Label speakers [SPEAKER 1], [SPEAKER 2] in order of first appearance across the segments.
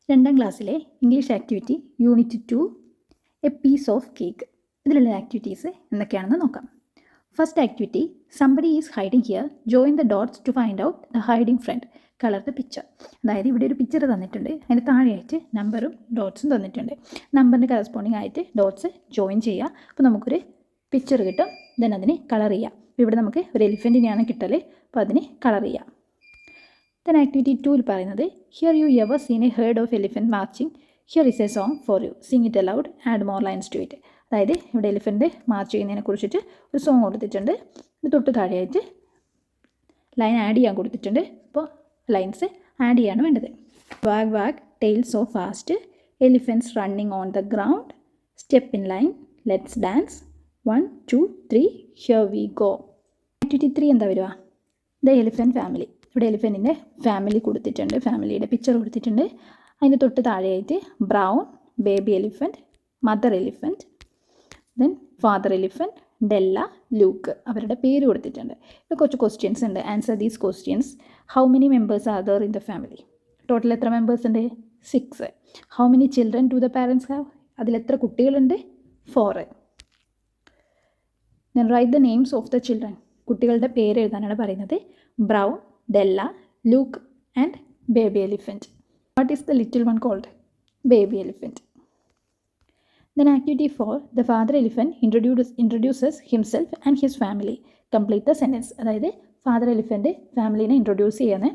[SPEAKER 1] രണ്ടാം ക്ലാസ്സിലെ English activity unit 2 a piece of cake. ഇതിലുള്ള ആക്ടിവിറ്റീസ് എന്തൊക്കെയാണെന്ന് നോക്കാം. First activity, somebody is hiding here, join the dots to find out the hiding friend, colour the picture. അതായത് ഇവിടെ ഒരു picture തന്നിട്ടുണ്ട്, അതിന് താഴെയായിട്ട് നമ്പറും ഡോട്ട്സും തന്നിട്ടുണ്ട്. നമ്പറിന് കറസ്പോണ്ടിങ് ആയിട്ട് ഡോട്ട്സ് ജോയിൻ ചെയ്യുക. അപ്പോൾ നമുക്കൊരു പിക്ചർ കിട്ടും, ദെൻ അതിന് കളർ ചെയ്യാം. അപ്പോൾ ഇവിടെ നമുക്ക് ഒരു എലിഫൻറ്റിനെയാണ് കിട്ടൽ, അപ്പോൾ അതിന് കളർ ചെയ്യാം. ദെൻ ആക്ടിവിറ്റി 2 പറയുന്നത്, here you ever seen a heard of elephant marching, here is a song for you, sing it aloud, add more lines to it. അതായത് ഇവിടെ എലിഫൻറ്റ് മാർച്ച് ചെയ്യുന്നതിനെ കുറിച്ചിട്ട് ഒരു സോങ് കൊടുത്തിട്ടുണ്ട്, ഇത് തൊട്ട് താഴെയായിട്ട് ലൈൻ ആഡ് ചെയ്യാൻ കൊടുത്തിട്ടുണ്ട്. അപ്പോൾ ലൈൻസ് ആഡ് ചെയ്യാണ് വേണ്ടത്. Wag wag tail so fast, elephants running on the ground, step in line, let's dance, 1 2 3 here we go. Activity 3 എന്താ വരിക? The elephant family. ഇവിടെ എലിഫൻറ്റിൻ്റെ ഫാമിലി കൊടുത്തിട്ടുണ്ട്, ഫാമിലിയുടെ പിക്ചർ കൊടുത്തിട്ടുണ്ട്. അതിന് തൊട്ട് താഴെയായിട്ട് Brown, baby elephant, mother elephant, then father elephant, Della, Luke, അവരുടെ പേര് കൊടുത്തിട്ടുണ്ട്. ഇപ്പോൾ കുറച്ച് ക്വസ്റ്റ്യൻസ് ഉണ്ട്. Answer these questions. How many members are there in the family? Total എത്ര മെമ്പേഴ്സ് ഉണ്ട്? 6. How many children do the parents have? അതിലെത്ര കുട്ടികളുണ്ട്? 4. Then write the names of the children. കുട്ടികളുടെ പേര് എഴുതാനാണ് പറയുന്നത്. Brown, Della, Luke and baby elephant. What is the little one called? Baby elephant. Then activity 4, the father elephant introduces himself and his family. Complete the sentence. അതായത് father elephant ഫാമിലീനെ introduce ചെയ്യുന്നത്.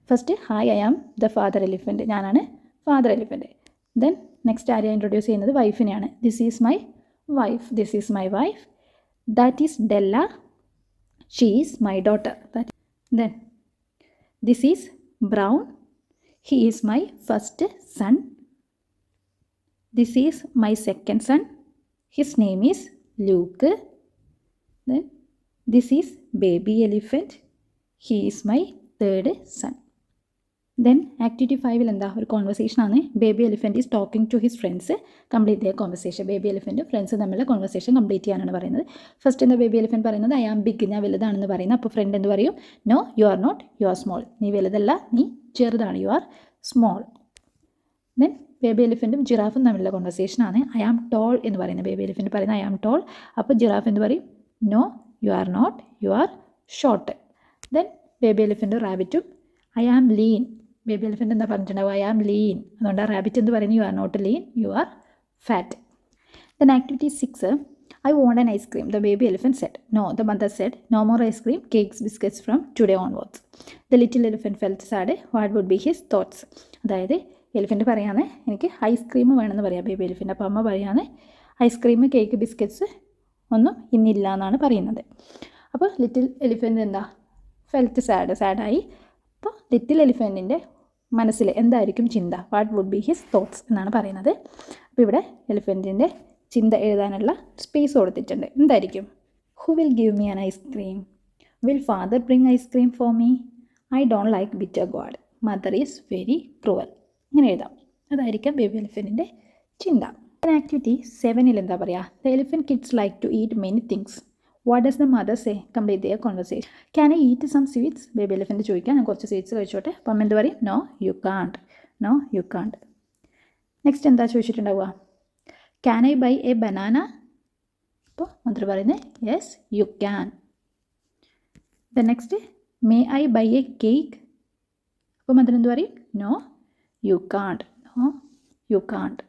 [SPEAKER 1] First, hi I am the father elephant, ഞാനാണ് father elephant. Then next ആരെയാണ് introduce ചെയ്യുന്നത്? വൈഫിനെയാണ്. This is my wife, this is my wife, that is Della, she is my daughter. Then this is Brown, he is my first son, this is my second son, his name is Luke. Then this is baby elephant, he is my third son. Then activity 5 എന്താ? ഒരു conversation ആണ്. Baby elephant is talking to his friends, complete the conversation. Baby elephant friends തമ്മിലുള്ള conversation complete ചെയ്യാനാണ് പറയുന്നത്. First എന്താ baby elephant പറയുന്നത്? I am big, ഞാൻ വലുതാണെന്ന് പറയുന്നത്. അപ്പോൾ ഫ്രണ്ട് എന്ത് പറയും? No you are not, you are small, നീ വലുതല്ല, നീ ചെറുതാണ്, you are small. Then baby എലിഫൻറ്റും ജിറാഫും തമ്മിലുള്ള കോൺവെർസേഷനാണ്. ഐ ആം ടോൾ എന്ന് പറയുന്നത്. ബേബി എലിഫൻറ്റ് പറയുന്നത് ഐ ആം ടോൾ. അപ്പോൾ ജിറാഫ് എന്ത് പറയും? No you are not, you are short. Then baby എലിഫൻറ്റും റാബിറ്റും I am lean. Baby elephant എന്താ പറഞ്ഞിട്ടുണ്ടാവും? I am lean. അതുകൊണ്ട് ആ റാബിറ്റ് എന്ത് പറയുന്നത്? You are not lean, you are fat. Then activity 6, I want an ice cream, the baby elephant said. No, the mother said. No more ice cream, cakes, biscuits from today onwards. The little elephant felt sad, what would be his thoughts? അതായത് elephant പറയാന്ന് എനിക്ക് ice cream വേണമെന്ന് പറയാം baby elephant. അപ്പോൾ അമ്മ പറയാന്ന് ice cream, cake, biscuits ഒന്നും ഇന്നില്ല എന്നാണ് പറയുന്നത്. അപ്പോൾ ലിറ്റിൽ എലിഫൻറ്റ് എന്താ? ഫെൽറ്റ് സാഡായി. അപ്പോൾ ലിറ്റിൽ എലിഫൻറ്റിൻ്റെ മനസ്സിൽ എന്തായിരിക്കും ചിന്ത? What would be his thoughts എന്നാണ് പറയുന്നത്. അപ്പോൾ ഇവിടെ എലിഫൻറ്റിൻ്റെ ചിന്ത എഴുതാനുള്ള സ്പേസ് കൊടുത്തിട്ടുണ്ട്. എന്തായിരിക്കും? Who will give me an ice cream? Will father bring ice cream for me? I don't like bitter God, mother is very cruel. ഇങ്ങനെ എഴുതാം. അതായിരിക്കാം ബേബി എലിഫൻറ്റിൻ്റെ ചിന്ത. ആക്ടിവിറ്റി 7 എന്താ പറയുക? The elephant kids like to eat many things, what does the mother say? Complete their conversation. Can I eat some sweets? Baby elephant ചോദിക്കാം, ഞാൻ കുറച്ച് sweets കഴിച്ചോട്ടെ. അപ്പം അമ്മ എന്ത് പറയും? No you can't, no you can't. Next എന്താ ചോദിച്ചിട്ടുണ്ടാവുക? Can I buy a banana? അപ്പോൾ മദർ പറയുന്നത് yes you can. The next, may I buy a cake? അപ്പോൾ മദർ എന്ത് പറയും? No you can't, no you can't.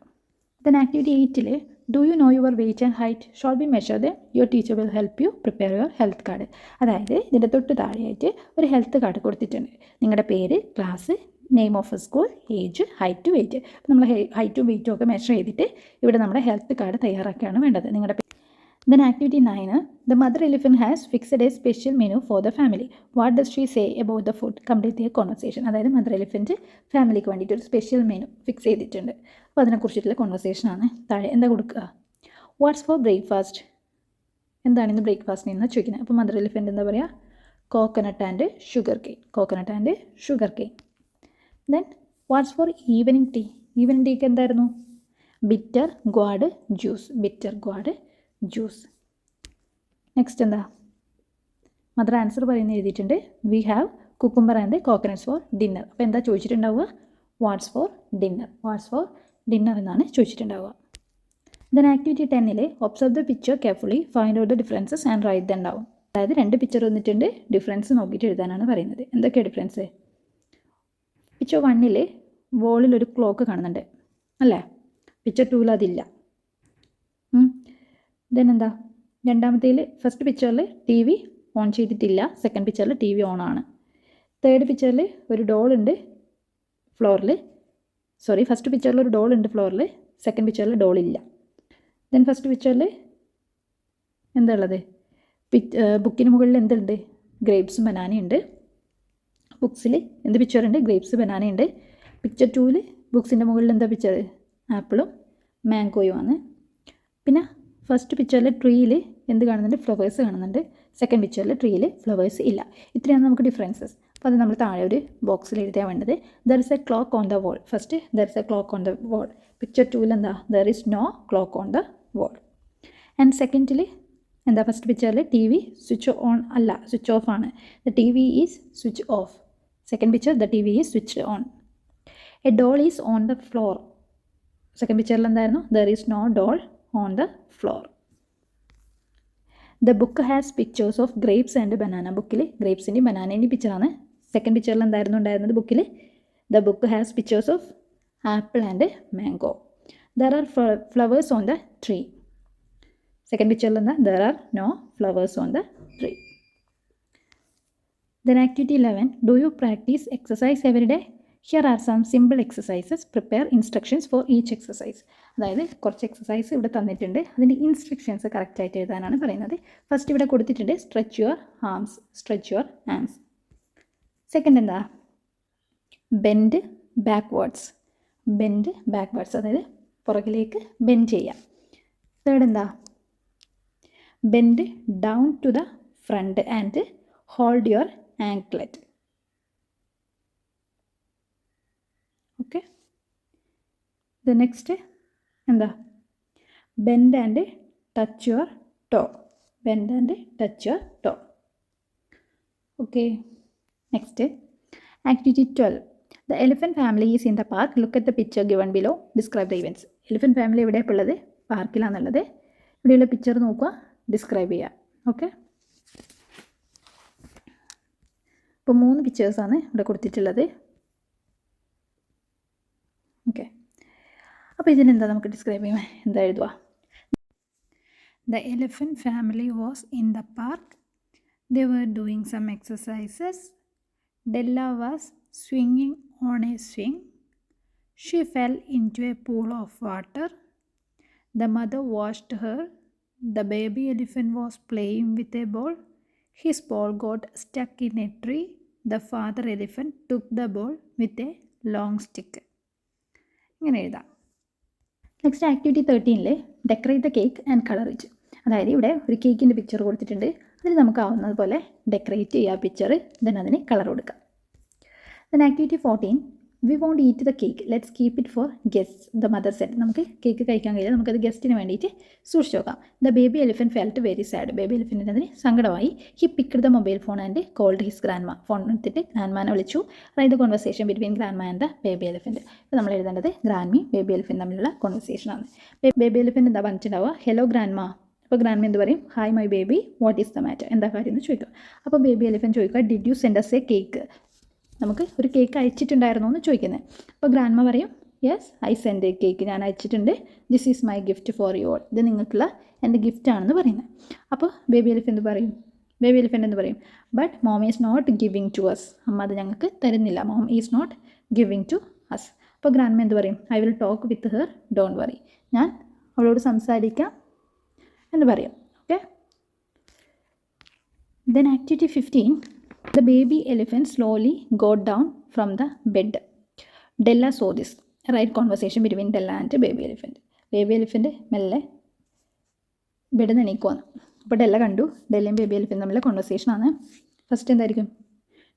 [SPEAKER 1] Then activity 8, do you know your weight and height? Shall be measure then, your teacher will help you prepare your health card. അതായത് ഇതിൻ്റെ തൊട്ട് താഴെയായിട്ട് ഒരു health card കൊടുത്തിട്ടുണ്ട്. നിങ്ങളുടെ പേര്, class, name of a school, age, height, weight. നമ്മൾ ഹൈറ്റും വെയിറ്റും ഒക്കെ മെഷർ ചെയ്തിട്ട് ഇവിടെ നമ്മുടെ ഹെൽത്ത് കാർഡ് തയ്യാറാക്കുകയാണ് വേണ്ടത്. നിങ്ങളുടെ Then activity 9, the mother elephant has fixed a special menu for the family. What does she say about the food? Complete the conversation. അതായത് മദർ എലിഫൻറ്റ് ഫാമിലിക്ക് വേണ്ടിയിട്ട് ഒരു സ്പെഷ്യൽ മെനു ഫിക്സ് ചെയ്തിട്ടുണ്ട്. അപ്പോൾ അതിനെക്കുറിച്ചിട്ടുള്ള കോൺവെർസേഷനാണ്. താഴെ എന്താ കൊടുക്കുക? What's for breakfast? എന്താണ് ഇന്ന് ബ്രേക്ക്ഫാസ്റ്റിന് എന്ന് ചോദിക്കുന്നത്. അപ്പോൾ മദർ എലിഫൻറ്റ് എന്താ പറയുക? Coconut and sugar cane, coconut and sugar cane. Then what's for evening tea? Evening ടീക്ക് എന്തായിരുന്നു? Bitter gourd juice, bitter gourd juice. Next എന്താ? മദർ ആൻസർ പറയുന്നത് എഴുതിയിട്ടുണ്ട്. We have cucumber and coconuts for dinner. അപ്പോൾ എന്താ ചോദിച്ചിട്ടുണ്ടാവുക? What's for dinner. What's for dinner എന്നാണ് ചോദിച്ചിട്ടുണ്ടാവുക. Then activity 10 observe the picture carefully, find out the differences and write them down. അതായത് 2 picture വന്നിട്ടുണ്ട്, ഡിഫറൻസ് നോക്കിയിട്ട് എഴുതാനാണ് പറയുന്നത്. എന്തൊക്കെയാണ് ഡിഫറൻസ്? പിക്ചർ 1 വോളിൽ ഒരു ക്ലോക്ക് കാണുന്നുണ്ട് അല്ലേ? പിക്ചർ 2 അതില്ല. ദെൻ എന്താ രണ്ടാമത്തേൽ? ഫസ്റ്റ് പിക്ചറിൽ ടി വി ഓൺ ചെയ്തിട്ടില്ല, സെക്കൻഡ് പിക്ചറിൽ ടി വി ഓൺ ആണ്. തേർഡ് പിക്ചറിൽ ഒരു ഡോൾ ഉണ്ട് ഫ്ലോറിൽ, ഫസ്റ്റ് പിക്ചറിൽ ഒരു ഡോൾ ഉണ്ട് ഫ്ലോറിൽ, സെക്കൻഡ് പിക്ചറിൽ ഡോൾ ഇല്ല. ദെൻ ഫസ്റ്റ് പിക്ചറിൽ എന്താ ഉള്ളത്? ബുക്കിന് മുകളിൽ എന്തുണ്ട്? ഗ്രേപ്സും ബനാനയുണ്ട്. ബുക്സിൽ എന്ത് പിക്ചറുണ്ട്? ഗ്രേപ്സ് ബനാനയുണ്ട്. പിക്ചർ 2 ബുക്സിൻ്റെ മുകളിൽ എന്താ പിക്ചർ? ആപ്പിളും മാംഗോയുമാണ്. പിന്നെ ഫസ്റ്റ് പിക്ചറിൽ ട്രീയിൽ എന്ത് കാണുന്നുണ്ട്? ഫ്ലവേഴ്സ് കാണുന്നുണ്ട്. സെക്കൻഡ് പിക്ചറിൽ ട്രീയിൽ ഫ്ലവേഴ്സ് ഇല്ല. ഇത്രയാണ് നമുക്ക് ഡിഫറൻസസ്. അപ്പോൾ അത് നമ്മൾ താഴെ ഒരു ബോക്സിൽ എഴുതിയാൽ വേണ്ടത്. There is a clock on the wall. First there is a clock on the wall. Picture 2 എന്താ? There is no clock on the wall. And സെക്കൻഡിൽ എന്താ? ഫസ്റ്റ് പിക്ചറിൽ ടി വി സ്വിച്ച് ഓൺ അല്ല, സ്വിച്ച് ഓഫ് ആണ്. The T V is switch off. Second picture the T V is switch on. A doll is on the floor. Second പിക്ചറിൽ എന്തായിരുന്നു? There is no doll on the floor. The book has pictures of grapes and banana. ബുക്കിൽ ഗ്രേപ്സിൻ്റെയും ബനാനേൻ്റെയും പിക്ചറാണ്. Second പിക്ചറിൽ എന്തായിരുന്നു ഉണ്ടായിരുന്നത്? ബുക്കിൽ the book has pictures of apple and mango. There are flowers on the tree. Second പിക്ചറിൽ എന്താ? There are no flowers on the tree. Then activity 11 do you practice exercise every day? Here are some simple exercises. Prepare instructions for each exercise. അതായത് കുറച്ച് exercise ഇവിടെ തന്നിട്ടുണ്ട്, അതിൻ്റെ instructions കറക്റ്റായിട്ട് എഴുതാനാണ് പറയുന്നത്. ഫസ്റ്റ് ഇവിടെ കൊടുത്തിട്ടുണ്ട് stretch your arms, stretch your arms. Second എന്താ? ബെൻഡ് ബാക്ക്വേർഡ്സ്, ബെൻഡ് ബാക്ക്വേർഡ്സ്, അതായത് പുറകിലേക്ക് ബെൻഡ് ചെയ്യാം. തേർഡ് എന്താ? Bend down to the front and hold your anklet. Okay. The next എന്താ? Bend and touch your toe, bend and touch your toe. Okay. Next activity 12 the elephant family is in the park. Look at the picture given below, describe the events. Elephant family എവിടെയാണ് ഉള്ളത്? പാർക്കിലാണുള്ളത്. ഇവിടെയുള്ള picture നോക്കുക, describe ചെയ്യുക. Okay. അപ്പോൾ 3 പിക്ചേഴ്സാണ് ഇവിടെ കൊടുത്തിട്ടുള്ളത്. Okay. അപ്പോൾ ഇതിനെന്താ നമുക്ക് ഡിസ്ക്രൈബ് ചെയ്യാം? എന്താ എഴുതുക? The elephant family was in the park. They were doing some exercises. Della was swinging on a swing. She fell into a pool of water. The mother washed her. The baby elephant was playing with a ball. His ball got stuck in a tree. The father elephant took the ball with a long stick. ഇങ്ങനെ എഴുതാം. Next activity 13 decorate the cake and colour it. അതായത് ഇവിടെ ഒരു കേക്കിൻ്റെ picture കൊടുത്തിട്ടുണ്ട്, അതിൽ നമുക്ക് ആവുന്നതുപോലെ decorate ചെയ്യുക പിക്ചർ, ദെൻ അതിന് കളർ കൊടുക്കാം. Then activity 14 we won't eat the cake, let's keep it for guests, the mother said. നമുക്ക് കേക്ക് കഴിക്കാൻ കഴിയില്ല, നമുക്കത് ഗസ്റ്റിന് വേണ്ടിയിട്ട് സൂക്ഷിച്ച് നോക്കാം. The baby elephant felt very sad. Baby എലിഫൻറ്റിന് അതിന് സങ്കടമായി. He picked the mobile phone and called his grandma. Phone എടുത്തിട്ട് ഗ്രാൻഡ്മാനെ വിളിച്ചു. Write the conversation between grandma and the baby elephant. ഇപ്പോൾ നമ്മൾ എഴുതേണ്ടത് ഗ്രാൻഡ്മയും ബേബി എലിഫൻറ്റ് തമ്മിലുള്ള കോൺവെർസേഷനാണ്. ബേബി എലിഫൻറ്റ് എന്താ പറഞ്ഞിട്ടുണ്ടാവുക? Hello grandma. അപ്പോൾ ഗ്രാൻഡ്മ എന്ത് പറയും? Hi my baby, what is the matter? എന്താ കാര്യം എന്ന് ചോദിക്കും. അപ്പോൾ ബേബി എലിഫൻറ്റ് ചോദിക്കുക, did you send us a cake? നമുക്ക് ഒരു കേക്ക് അയച്ചിട്ടുണ്ടായിരുന്നോ എന്ന് ചോദിക്കുന്നത്. അപ്പോൾ ഗ്രാൻഡ്മ പറയും, yes I send a cake, ഞാൻ അയച്ചിട്ടുണ്ട്. This is my gift for you all, ഇത് നിങ്ങൾക്കുള്ള എൻ്റെ ഗിഫ്റ്റ് ആണെന്ന് പറയുന്നത്. അപ്പോൾ ബേബി എലിഫൻറ്റ് എന്ത് പറയും? But mom is not giving to us. അമ്മ അത് ഞങ്ങൾക്ക് തരുന്നില്ല. Mom is not giving to us. അപ്പോൾ ഗ്രാൻഡ്മ എന്ത് പറയും? I will talk with her, don't worry, ഞാൻ അവളോട് സംസാരിക്കാം എന്ന് പറയും. Okay. Then activity 15 the baby elephant slowly got down from the bed. Della saw this. Right conversation between Della and baby elephant. Baby elephant മെല്ലെ ബെഡിൽ നിന്ന് എണീക്കുവാണ്. അപ്പോൾ Della കണ്ടു. ഡെല്ലയും ബേബി എലിഫൻറ്റ് തമ്മിലുള്ള കോൺവെർസേഷൻ ആണ്. ഫസ്റ്റ് എന്തായിരിക്കും?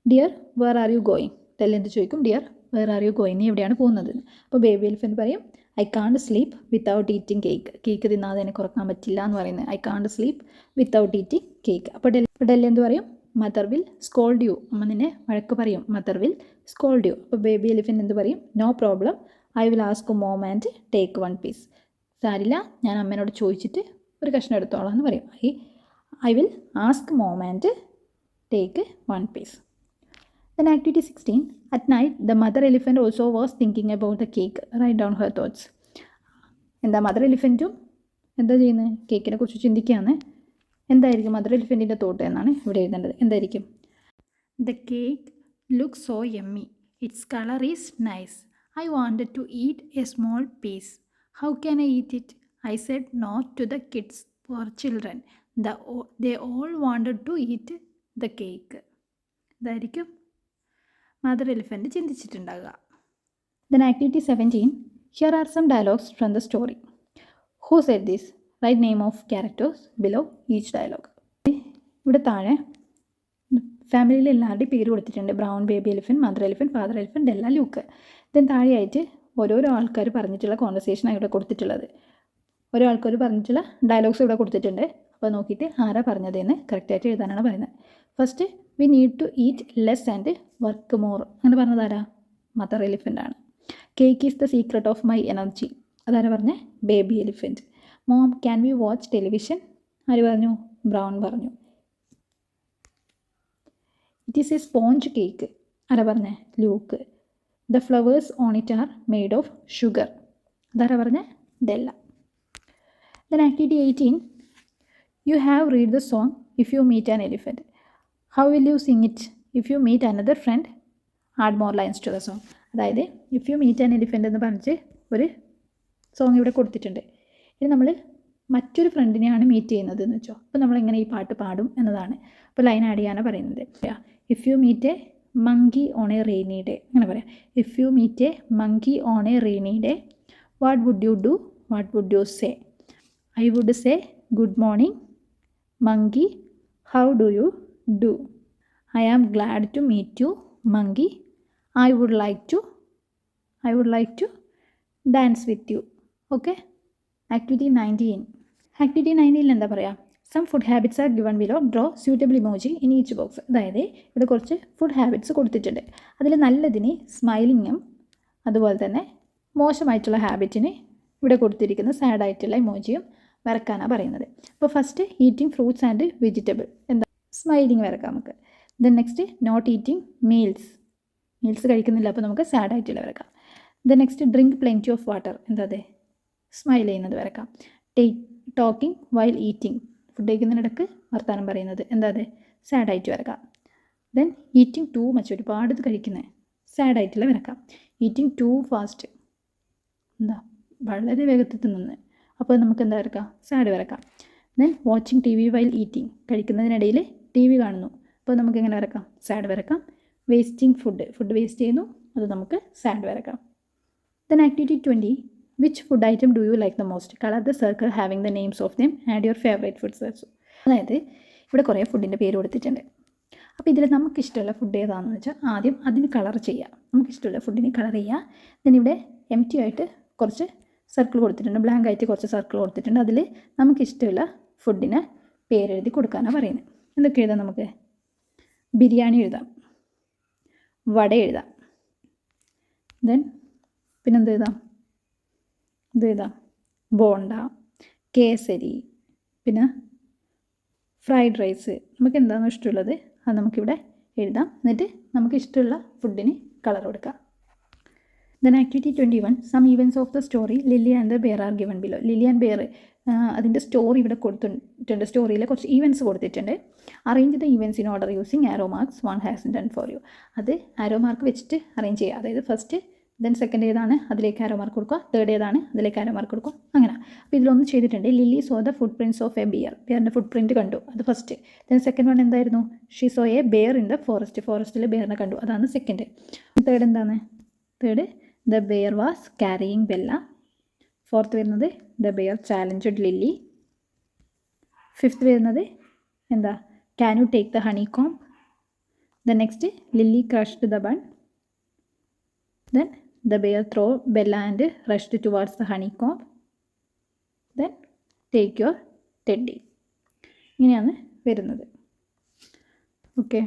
[SPEAKER 1] Dear where are you going? Della എന്ത് ചോദിക്കും? Dear where are you going, നീ എവിടെയാണ് പോകുന്നത്? അപ്പോൾ ബേബി എലിഫൻറ്റ് പറയും, I can't sleep without eating cake. Cake തിന്നാതെ എനിക്ക് ഉറക്കാൻ പറ്റില്ല എന്ന് പറയുന്നത്. I can't sleep without eating cake. അപ്പോൾ ഡെല്ല എന്ത് പറയും? Mother will scold you. അമ്മ നിന്നെ വഴക്ക് പറയും. Mother will scold you. അപ്പോൾ ബേബി എലിഫൻറ്റ് എന്ത് പറയും? No problem, I will ask mom and take one piece. സാരില്ല, ഞാൻ അമ്മേനോട് ചോദിച്ചിട്ട് ഒരു കഷ്ണം എടുത്തോളാം എന്ന് പറയും. I will ask mom and take one piece. Then activity 16. At night, the mother elephant also was thinking about the cake. Write down her thoughts. എന്താ മദർ എലിഫൻറ്റും എന്താ ചെയ്യുന്നത്? കേക്കിനെ കുറിച്ച് ചിന്തിക്കുകയാണ്. എന്തായിരിക്കും മദർ എലിഫൻറ്റിൻ്റെ തോട്ട് എന്നാണ് ഇവിടെ എഴുതേണ്ടത്. എന്തായിരിക്കും? The cake looks so yummy. Its color is nice. I wanted to eat a small piece. How can I eat it? I said no to the kids, poor children. They all wanted to eat the cake. ഇതായിരിക്കും mother elephant ചിന്തിച്ചിട്ടുണ്ടാകുക. Then activity 17. Here are some dialogues from the story. Who said this? Write name of characters below each dialogue. ഇവിടെ താഴെ ഫാമിലിയിൽ എല്ലാവരുടെയും പേര് കൊടുത്തിട്ടുണ്ട്. Brown, baby elephant, mother elephant, father elephant, Della, Luke. Then താഴെയായിട്ട് ഓരോരോ ആൾക്കാർ പറഞ്ഞിട്ടുള്ള കോൺവെർസേഷനാണ് ഇവിടെ കൊടുത്തിട്ടുള്ളത്. ഓരോ ആൾക്കാർ പറഞ്ഞിട്ടുള്ള ഡയലോഗ്സ് ഇവിടെ കൊടുത്തിട്ടുണ്ട്. അപ്പോൾ നോക്കിയിട്ട് ആരാ പറഞ്ഞതെന്ന് കറക്റ്റായിട്ട് എഴുതാനാണ് പറയുന്നത്. First, we need to eat less and work more. അങ്ങനെ പറഞ്ഞതാരാ? മദർ എലിഫൻ്റ് ആണ്. Cake is the secret of my energy. അതാരാ പറഞ്ഞേ? Baby elephant. Mom, can we watch television? ആര് പറഞ്ഞു? ബ്രൗൺ പറഞ്ഞു. It is a sponge cake. ആരാ പറഞ്ഞേ? Luke. The flowers on it are made of sugar. അതാരാ പറഞ്ഞേ? Della. Then activity 18. You have read the song if you meet an elephant. How will you sing it? If you meet another friend add more lines to the song. അതായത് if you meet an elephant എന്ന് പറഞ്ഞിട്ട് ഒരു song ഇവിടെ കൊടുത്തിട്ടുണ്ട്. ഇനി നമ്മൾ മറ്റൊരു ഫ്രണ്ടിനെയാണ് meet ചെയ്യുന്നത് എന്ന് വെച്ചോ. അപ്പോൾ നമ്മളെങ്ങനെ ഈ പാട്ട് പാടും എന്നതാണ്. അപ്പോൾ ലൈൻ ആഡ് ചെയ്യാനാണ് പറയുന്നത്. If you meet a monkey on a rainy day. അങ്ങനെ പറയാം. If you meet a monkey on a rainy day, what would you do? What would you say? I would say good morning monkey, how do you do? I am glad to meet you monkey, I would like to dance with you. Okay. Activity 19. Activity 19 എന്താ പറയുക? Some food habits are given below, draw suitable emoji in each box. അതായത് ഇവിടെ കുറച്ച് food habits കൊടുത്തിട്ടുണ്ട്. അതിൽ നല്ലതിന് സ്മൈലിങ്ങും അതുപോലെ തന്നെ മോശമായിട്ടുള്ള ഹാബിറ്റിന് ഇവിടെ കൊടുത്തിരിക്കുന്ന സാഡായിട്ടുള്ള ഇമോജിയും വരക്കാനാണ് പറയുന്നത്. അപ്പോൾ first eating fruits and vegetable, എന്താ സ്മൈലിങ് വരക്കാം നമുക്ക്. Then next not eating meals കഴിക്കുന്നില്ല, അപ്പോൾ നമുക്ക് സാഡായിട്ടുള്ള വരക്കാം. Then next drink plenty of water, എന്താ അതെ സ്മൈൽ ചെയ്യുന്നത് വരക്കാം. ടോക്കിംഗ് വൈൽ ഈറ്റിംഗ്, ഫുഡ് കഴിക്കുന്നതിനിടക്ക് വർത്താനം പറയുന്നത്, എന്താ അതെ സാഡായിട്ട് വരക്കാം. ദെൻ ഈറ്റിംഗ് ടു മച്ച്, ഒരുപാട് ഇത് കഴിക്കുന്നത് സാഡായിട്ടുള്ള വരക്കാം. ഈറ്റിംഗ് ടു ഫാസ്റ്റ്, എന്താ വളരെ വേഗത്തിൽ തിന്നുന്നത്, അപ്പോൾ നമുക്ക് എന്താ വരക്കാം? സാഡ് വരക്കാം. Then watching T V while eating, കഴിക്കുന്നതിനിടയിൽ ടി വി കാണുന്നു, അപ്പോൾ നമുക്ക് എങ്ങനെ വരക്കാം? സാഡ് വരക്കാം. വേസ്റ്റിംഗ് ഫുഡ് വേസ്റ്റ് ചെയ്യുന്നു, അത് നമുക്ക് സാഡ് വരക്കാം. Then activity 20. Which food item do you like the most? Colour the circle having the names of them, add your favourite foods also. അതായത് ഇവിടെ കുറേ ഫുഡിൻ്റെ പേര് കൊടുത്തിട്ടുണ്ട്. അപ്പോൾ ഇതിൽ നമുക്കിഷ്ടമുള്ള ഫുഡ് ഏതാണെന്ന് വെച്ചാൽ ആദ്യം അതിന് കളർ ചെയ്യുക. നമുക്കിഷ്ടമുള്ള ഫുഡിന് കളർ ചെയ്യുക. ദെൻ ഇവിടെ എംപ്റ്റി ആയിട്ട് കുറച്ച് സർക്കിൾ കൊടുത്തിട്ടുണ്ട്, ബ്ലാങ്ക് ആയിട്ട് കുറച്ച് സർക്കിൾ കൊടുത്തിട്ടുണ്ട്. അതിൽ നമുക്കിഷ്ടമുള്ള ഫുഡിന് പേരെഴുതി കൊടുക്കാനാണ് പറയുന്നത്. എന്തൊക്കെ എഴുതാം നമുക്ക്? ബിരിയാണി എഴുതാം, വട എഴുതാം, ദെൻ പിന്നെന്ത് എഴുതാം? ബോണ്ട, കേസരി, പിന്നെ ഫ്രൈഡ് റൈസ്. നമുക്ക് എന്താണോ ഇഷ്ടമുള്ളത് അത് നമുക്കിവിടെ എഴുതാം. എന്നിട്ട് നമുക്ക് ഇഷ്ടമുള്ള ഫുഡിന് കളർ കൊടുക്കാം. Then activity 21. Some events of the story Lily and the bear are given below. Lily and bear അതിൻ്റെ സ്റ്റോറി ഇവിടെ കൊടുത്തിട്ടുണ്ട്. സ്റ്റോറിയിൽ കുറച്ച് ഈവൻറ്റ്സ് കൊടുത്തിട്ടുണ്ട്. Arrange the events in order using arrow marks, one has done for you. അത് arrow mark വെച്ചിട്ട് arrange ചെയ്യുക. അതായത് ഫസ്റ്റ്, ദെൻ സെക്കൻഡ് ഏതാണ് അതിലേക്ക് ആരോ മാർക്ക് കൊടുക്കുക, തേർഡ് ഏതാണ് അതിലേക്ക് ആരോ മാർക്ക് കൊടുക്കുക, അങ്ങനെ. അപ്പോൾ ഇതിലൊന്ന് ചെയ്തിട്ടുണ്ട്. Lily saw the footprints of a ബിയറിൻ്റെ ഫുട് പ്രിൻറ്റ് കണ്ടു, അത് ഫസ്റ്റ്. ദെൻ സെക്കൻഡ് വൺ എന്തായിരുന്നു? She saw a bear in the ഫോറസ്റ്റിൽ ബെയറിനെ കണ്ടു, അതാണ് സെക്കൻഡ്. തേർഡ് എന്താണ്? Third the bear was carrying Bella. Fourth വരുന്നത് the bear challenged Lily. Fifth വരുന്നത് എന്താ? Can you take the honeycomb. Then next Lily crushed the bun. Then the bear threw Bella and rushed towards the honeycomb. Then take your teddy. ഇങ്ങനെയാണ് വരുന്നത്. Okay.